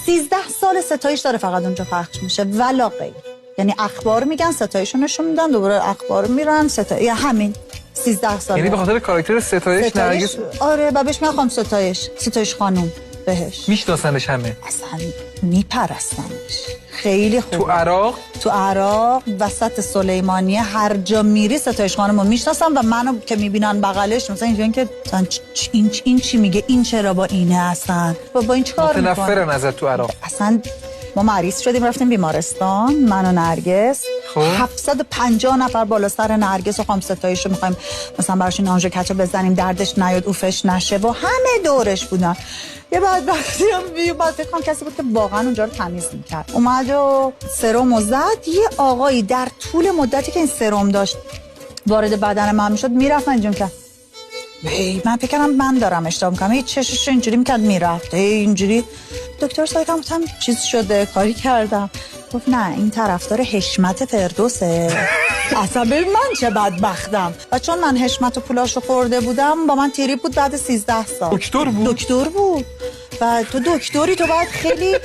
13 سال ستایش داره فقط اونجا پخش میشه ولا غیر. یعنی اخبار میگن، ستایشو نشون میدن، دوباره اخبار میرن، ستایش همین 13 سال. یعنی به خاطر کاراکتر ستایش نرگس. آره و بهش میگم ستایش خانوم. بهش میشناسنش همه، اصلا میپرستنش. خیلی خوب. تو عراق وسط سلیمانیه هر جا میری ستایش خانومو میشناسن و منو که میبینن بغلش مثلا اینجوریه که این چی میگه، این چرا با اینه، اصلا با این چیکار میکنه. متنفرن ازت تو عراق. اصلا ما مریض شدیم رفتیم بیمارستان، من و نرگس. 750 نفر بالا سر نرگس و خانم ستایش رو میخوایم مثلا براش نانژو کچه بزنیم دردش نیاد اوفش نشه و همه دورش بودن. یه بعد فکر کنم کسی بود که واقعا اونجا رو تمیز میکرد، اومد و سرم زد. یه آقایی در طول مدتی که این سرم داشت وارد بدن من میشد میرفت، من اینجوری که من فکر کنم من دارم اشتباه میکنم، هیچ چشش اینجوری میکرد میرفت اینجوری. دکتر سایکم گفتم چیز شده، کاری کردم؟ گفت نه این طرفدار حشمت فردوسه. اصلا ببین من چه بدبختم. و چون من حشمت و پولاشو خورده بودم با من تیری بود بعد 13 سال. دکتر بود. و تو دکتری، تو باید خیلی